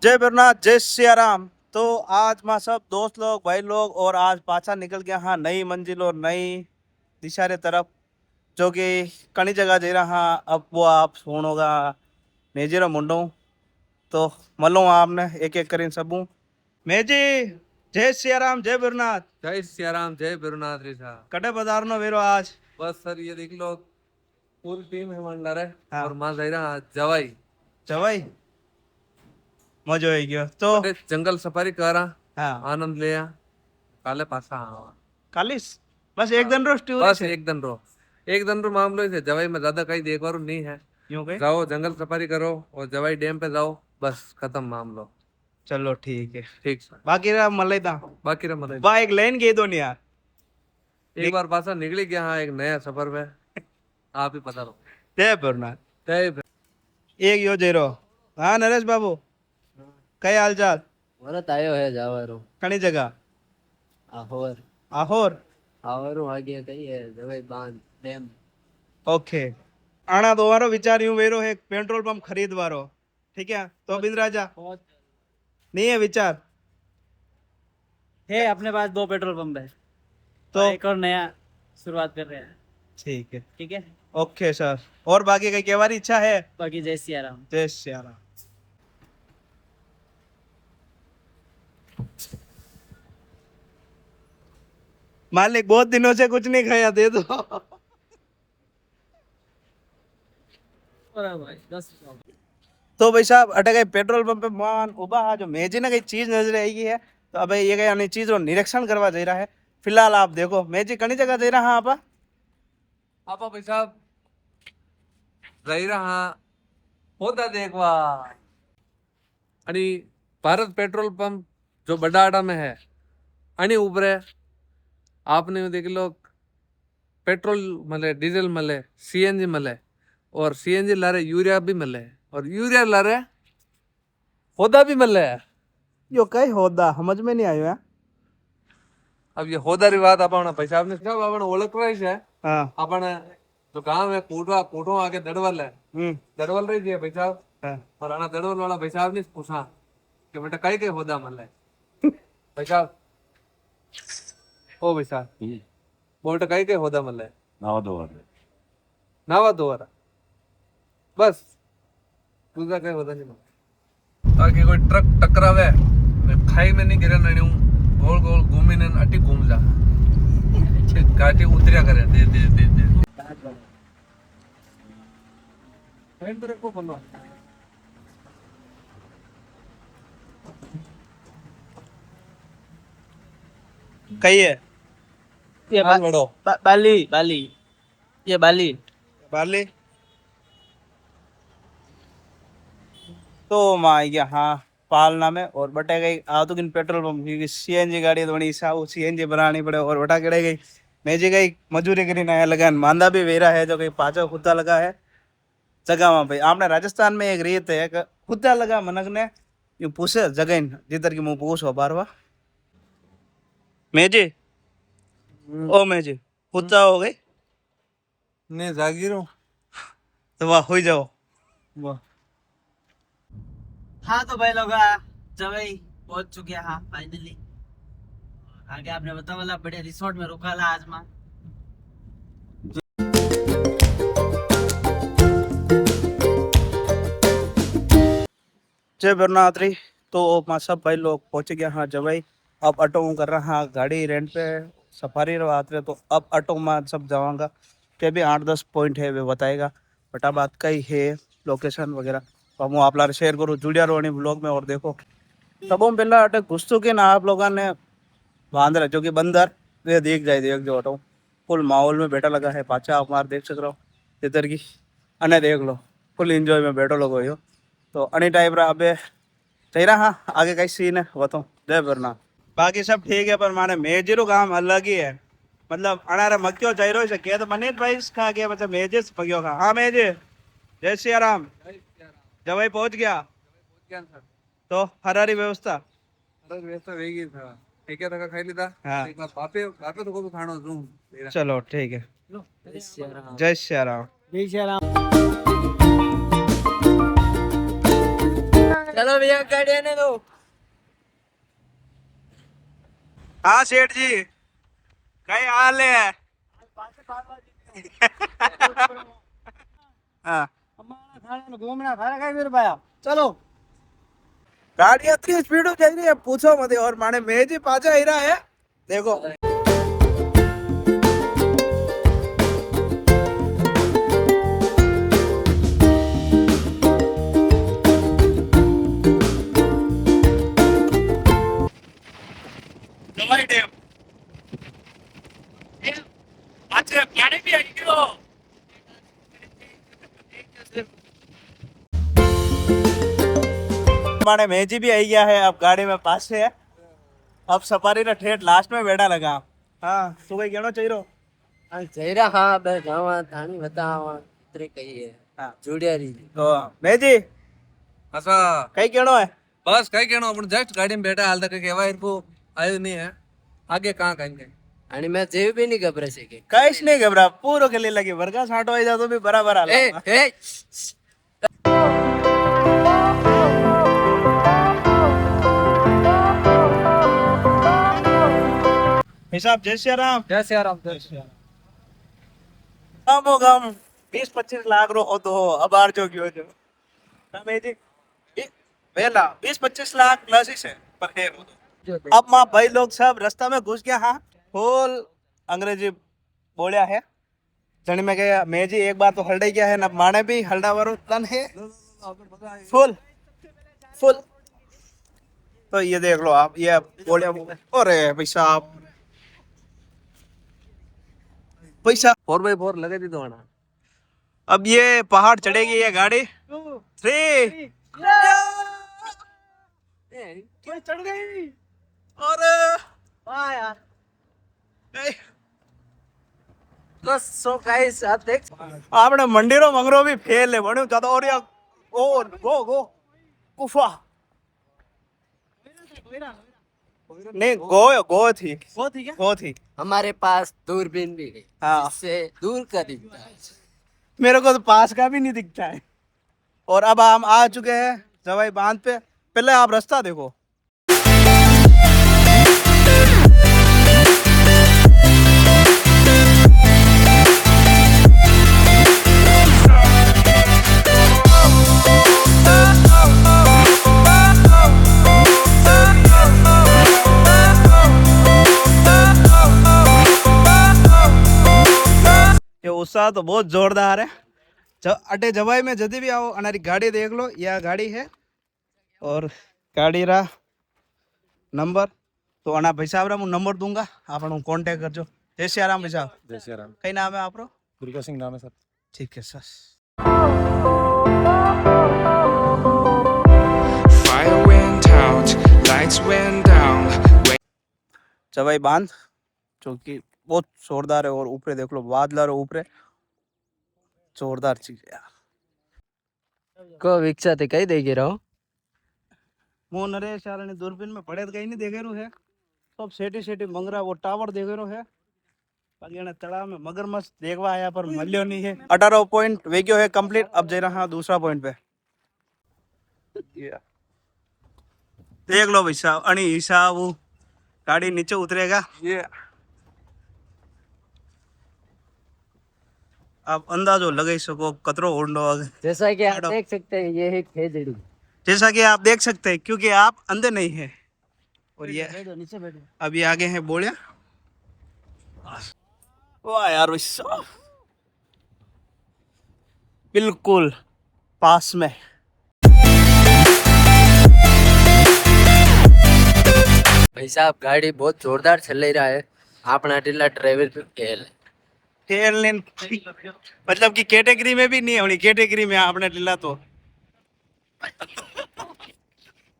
जय बिरनाथ जय सियाराम। तो आज मां सब दोस्त लोग भाई लोग और आज पाछा निकल गया हाँ नई मंजिल और नई दिशा रे तरफ जो कि कई जगह जा रहा हाँ। अब वो आप सुन होगा मेजेरो मुंडो तो मलो आपने एक एक करीन सबू मेजी जय सियाराम जय बिरनाथ। जय सियाराम जय बिरुनाथ ऋषा। कटे पधारनो वेरो आज। बस सर ये देख लो पूरी टीम है मंडला रे हाँ और मां जायरा जवाई जवाई मजो आई गयो तो बटे जंगल सफारी करा हाँ आनंद लिया काले पासा आवा। कालिस बस एक दिन रो टूर बस है। एक दिन रो मामलो ही है जवाई में ज्यादा कहीं देखवारू नहीं है। यूं कहे जाओ जंगल सफारी करो और जवाई डैम पे जाओ बस खत्म मामलो। चलो ठीक है। ठीक सर बाकी रहा मलेदा बाकी रहा मतलब वाह एक लाइन गई दो नहीं यार। एक बार पासा निकली गया हाँ एक नया सफर में आप ही पता रहो। जय बिरनाथ जय एक यो जेरो। हाँ नरेश बाबू कई हाल चाल भरत आयो है जावारो कणी जगह आहोर आहोर आवारो आगे कही है दवाई बांध डैम ओके। आना तो वारो विचार यूं वेरो है पेट्रोल पंप खरीद वारो ठीक है तो बिंद राजा नहीं है विचार है अपने पास 2 पेट्रोल पंप है तो एक और नया शुरुआत कर रहे हैं। ठीक है ठीक है ओके सर और बाकी कई कहवारी इच्छा है। बाकी जय सियाराम। जय सियाराम। मालिक बहुत दिनों से कुछ नहीं खाया दे दो। भाई 10 तो भाई साहब अटे गए पेट्रोल पंप पे मान उबा जो मेजी ने कई चीज नजर आई है तो अब ये कई चीज निरीक्षण करवा जा रहा है। फिलहाल आप देखो मेजी कई जगह दे रहा आपा आपा भाई साहब जायरा हाँ होता देखवा आणि भारत पेट्रोल पंप जो बडाडा में है आणि ऊपरे आपने देख लो पेट्रोल मले डीजल मले सीएनजी मले और सीएनजी लारे यूरिया भी मले और यूरिया लारे होदा भी मले। यो कई होदा समझ में नहीं आयो है। अब ये होदा री बात अपन भाई साहब ने सब अपन ओळख रही है। हाँ अपन जो गांव है कोठो आके दड़वल है दड़वल रही है भाई साहब हाँ। और आना दड़वल वाला भाई साहब ने पूछा कि बेटा कई होदा मले भाई साहब ओ भाई साहब बोलता कई होदा मले नावा दोबारा बस दूसरा कहीं होता नहीं मले ताकि कोई ट्रक टकरावे खाई में नहीं गिरे नहीं गोल गोल घूमी ने अटी घूम जा गाड़ी उतरिया करे दे दे दे दे को बोलो कही है ये बड़ो बाली बाली ये बाली बाली तो माँ यहाँ पालना में और बटे गई आ तो किन पेट्रोल पंप क्योंकि सीएनजी गाड़ी तो बड़ी साहू सीएनजी बनानी पड़े और बटा केड़े गई मेजी गई मजूरी करी नया लगा मांदा भी वेरा है जो कहीं पाचो खुदा लगा है जगह वहाँ पे आपने राजस्थान में एक रीत है कि खुदा लगा मनक ने यूं पूछे जगह जिधर की मुँह पूछो बारवा मेजी ओ मेजी खुदा हो गई ने जागीरो तो वाह हो जाओ वाह हाँ तो भाई लोग जवाई पहुंच चुके हैं हाँ फाइनली। आगे आपने बता वाला बढ़िया रिसोर्ट में रुका ला आज मां। जय बिरनाथरी। तो मां सब भाई लोग पहुंच गया हाँ जवाई अब ऑटो में कर रहा हाँ गाड़ी रेंट पे सफारी रवात रहे तो अब ऑटो में सब जाऊंगा के भी 8-10 पॉइंट है वे बताएगा बटा बात का ही है लोकेशन वगैरह तो हम आप लारे शेयर करूँ जुड़िया रोनी ब्लॉग में और देखो तब हम पहला अटक घुसतु के ना आप लोगों ने बांध जो कि बंदर वे देख जाए देख जो ऑटो फुल माहौल में बैठा लगा है पाचा आप मार देख सक रहा हो इधर की अने देख लो फुल इंजॉय में बैठो लोगो यो तो अनी टाइप रहा अबे सही रहा हाँ आगे कई सीन है वो तो जय बिरनाथ। बाकी सब ठीक है पर माने मेजरो काम अलग ही है मतलब अनारे मक्यो चाहिए से के तो मनीत भाई खा गया मतलब मेजेस पगियो खा हाँ मेजे जय सियाराम जवाई पहुंच गया तो हरारी व्यवस्था अरे वैसा वेगी था ठीक है खाई लीधा हाँ। एक बार बापे बापे तो को खानो दूं चलो ठीक है जय सियाराम जय सियाराम। जय सियाराम चलो भैया गाड़ी आने दो। हाँ सेठ जी, कई हाल है? हाँ, घूमना खाना कहीं फिर पाया। चलो गाड़ी इतनी स्पीड में चल रही है पूछो मत, और माने मैं जी पाचा ही रहा है देखो। दवाई डैम अच्छा गाड़ी भी आई क्यों? माने मेजी भी आई गया है, अब गाड़ी में पास से है। अब सफारी ने ठेठ लास्ट में बैठा लगा। हाँ तू कहीं कहना चाहिए रो? जयरा हाँ बे गावा थानी बतावा इतरे कही है। हाँ जुड़ियारी तो मेजी अच्छा कहीं कहना है? बस कहीं कहना अपन जस्ट गाड़ी में बैठा हाल तक कहवा इनको आयो नहीं है, आगे कहाँ कहेंगे। आणि मैं जेव भी नहीं घबरा सके। कहीं नहीं घबरा, पूरा खेलने लगी वर्गा साठ हो जाए तो भी बराबर हाल। ए ए हिसाब जय श्री राम। जैसे यार आप कम हो गम 20-25 लाख रो हो तो हो, अब आर जो क्यों जो ना मेजी पहला 20-25 लाख प्लस ही से पर है वो तो। अब माँ भाई लोग सब रास्ता में घुस गया। हाँ फुल अंग्रेजी बोलिया है जनी में गया मैं जी एक बार तो हल्डे गया है ना, माने भी हल्डा वारो तन है फुल फुल। तो ये देख लो आप, ये बोलिया अरे पैसा पैसा 4x4 लगे दी तो आना। अब ये पहाड़ चढ़ेगी ये गाड़ी 3 चढ़ गई। और हाँ यार ए, तो सो गाइस आप देख आपने मंडीरो मंगरो भी फेल है बनो ज्यादा और या ओ गो कुफा नहीं गो थी वो थी क्या? गो थी। हमारे पास दूरबीन भी है हाँ। जिससे दूर का दिखता है। मेरे को तो पास का भी नहीं दिखता है। और अब हम आ चुके हैं जवाई बांध पे, पहले आप रास्ता देखो। ये उत्साह तो बहुत जोरदार है। अटे जवाई में जदी भी आओ अनारी गाड़ी देख लो, यह गाड़ी है और गाड़ी रा नंबर तो अना भाई साहब रा मैं नंबर दूंगा, आप कांटेक्ट करजो। जय श्री राम भाई साहब। जय श्री राम। कई नाम है आप रो? दुर्गा सिंह नाम है सर। ठीक है sir. Fire went out, lights went down. जवाई बांध जो कि बहुत जोरदार है, और ऊपर देख लो बादल और ऊपर जोरदार चीज है यार। को विकसा थे कही देगी रहो मो नरेश यार ने दूरबीन में पड़े तो कहीं नहीं देखे रो है, सब सेठी सेठी मंगरा वो टावर देखे रो है। बाकी ने तड़ा में मगरमच्छ देखवा आया पर मल्यो नहीं है। 18 पॉइंट वेग्यो है कंप्लीट। अब जा रहा दूसरा पॉइंट पे, देख लो भाई साहब अणी हिसाब वो गाड़ी नीचे उतरेगा। ये आप अंदाजो लगा सको कतरो होंडो आगे। जैसा कि आप देख सकते हैं ये है खेजड़ी। जैसा कि आप देख सकते हैं क्योंकि आप अंधे नहीं है। और ये बैठो नीचे बैठो। अभी आगे है बोलिया। वाह यार भाई साहब बिल्कुल पास में। भाई साहब गाड़ी बहुत जोरदार चल रहा है। अपना ढीला ड्राइवर पे फेल है। फेल मतलब कि कैटेगरी में भी नहीं होनी, कैटेगरी में आपने लीला तो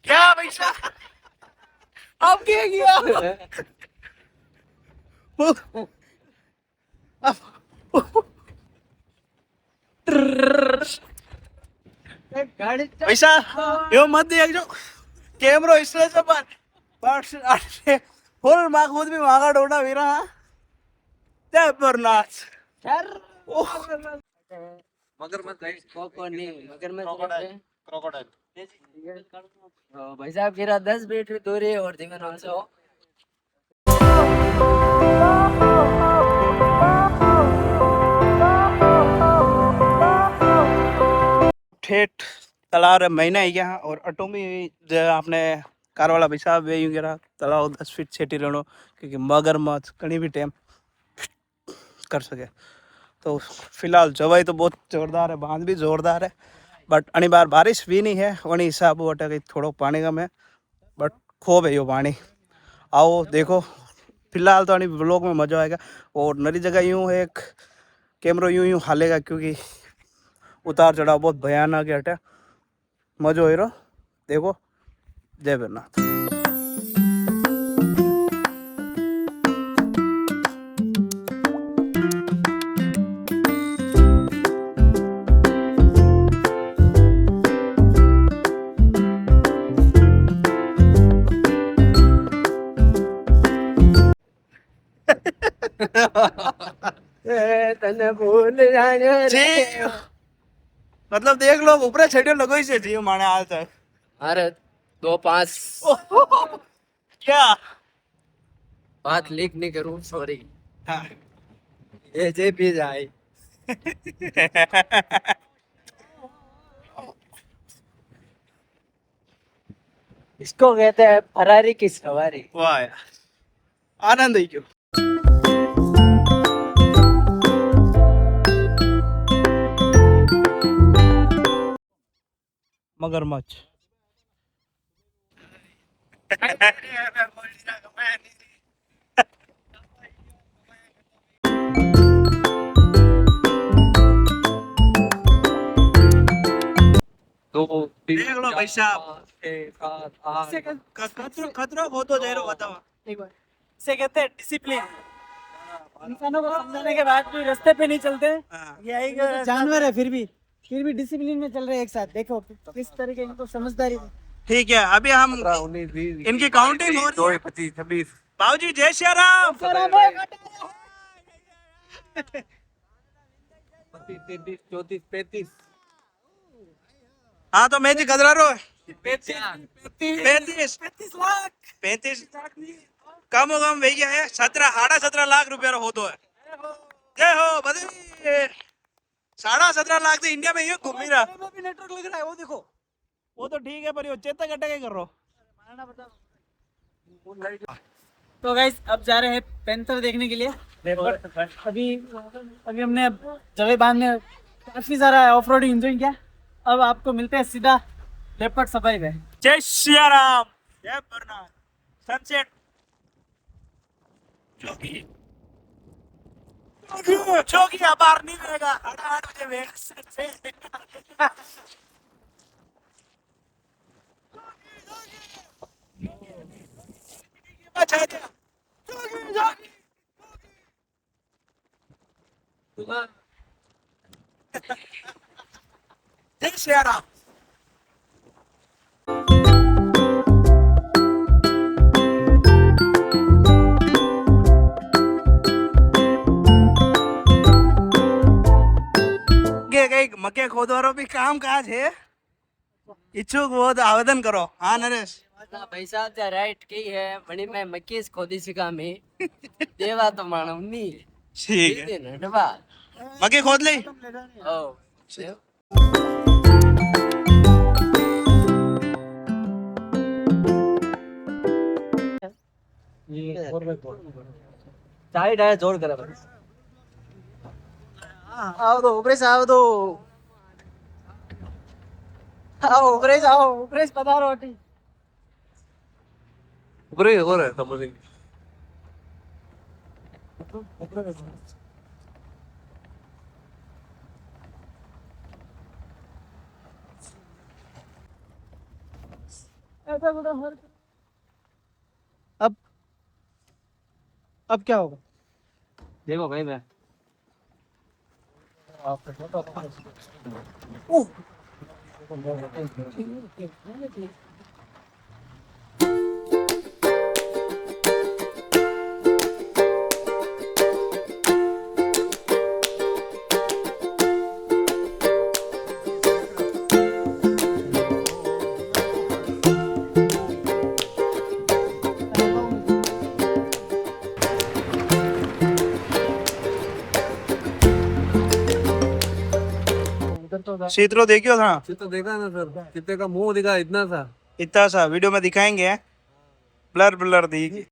क्या भाई साहब अब क्या किया? पैसा यो मत देख जो कैमरो इसलिए सब फुल मार्क खुद भी मांगा डोना भी रहा। जय बरनाथ मगरमच्छ गाइस कोको नहीं मगरमच्छ तो भाई साहब मेरा 10 मीटर दूर है और जीवन से हो ठेठ तलाव महीना आई गया और अटो में जो आपने कार वाला भाई साहब वे यूं कह रहा तलाव 10 फीट छेटी रहनो क्योंकि मगरमच्छ कहीं भी टाइम कर सके। तो फिलहाल जवाई तो बहुत जोरदार है, बांध भी जोरदार है, बट अणी बार बारिश भी नहीं है वही हिसाब वटे कहीं थोड़ो पानी का में बट खूब है यो पानी। आओ देखो फिलहाल तो अणी ब्लॉग में मजा आएगा और नरी जगह यूं एक कैमरा यूं यूं हालेगा क्योंकि उतार चढ़ाव बहुत भयानक है। हटे मजो हो रहा देखो। जय भैरनाथ। तने भूल जाने रे मतलब देख लो ऊपर छेड़ियो लगो से जी माने आज तक। अरे 2-5 क्या बात लीक नहीं करूं सॉरी। हाँ। ये जे भी जाए इसको कहते हैं फरारी की सवारी। वाह यार आनंद ही क्यों। मगरमच्छ देख लो भाई साहब खतरा हो तो जय बताओ। इसे कहते हैं डिसिप्लिन। इंसानों को समझाने के बाद भी रास्ते पे नहीं चलते। यही जानवर है फिर भी डिसिप्लिन में चल रहे हैं एक साथ। देखो किस तरीके इनको समझदारी। ठीक है अभी हम इनकी काउंटिंग हो रही है। 25 26 बाबूजी जय श्री राम। 33 34 35 हाँ तो मैं जी गजरा रो 35 लाख कम हो कम भैया है 17 लाख रुपया हो तो है। जय हो बधाई 17.5 लाख तो इंडिया में ही घूम ही रहा। भी नेटवर्क लग रहा है वो देखो। वो तो ठीक है पर चेतक अटक कर रहा। तो गाइस अब जा रहे हैं पैंथर देखने के लिए। और अभी हमने जवे बांध में काफी सारा ऑफ रोडिंग एंजॉय किया। अब आपको मिलते हैं सीधा लेपर्ड सफारी पे। जय श्री राम जय भैरनाथ सनसेट चौकी बाहर नहीं मिलेगा 8 बजे वेट जय श्री राम। मक्के खोदवारो भी काम काज है इच्छुक हो तो आवेदन करो। हाँ नरेश भाई साहब त्या राइट की है मणि में मक्कीस खोदी सिका में देवा तो मानव नहीं ठीक है नटवा मक्के खोद ले। ओ साइड है जोड़ कर आओ तो ऊपर से आओ तो आओ ऊपर से आओ ऊपर से पता रोटी ऊपर हो रहा है समझ नहीं ऐसा बोला हर अब क्या होगा देखो भाई मैं शीतरो देखियो था चित्र देखा ना सर, चित्र का मुंह दिखा इतना सा। इतना सा वीडियो में दिखाएंगे, ब्लर ब्लर दी।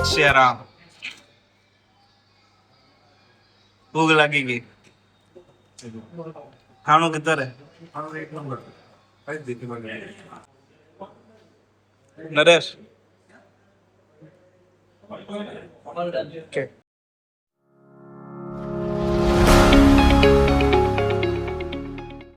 शेरा भूख लगेगी। खानो किधर है एक नंबर नरेश? Okay.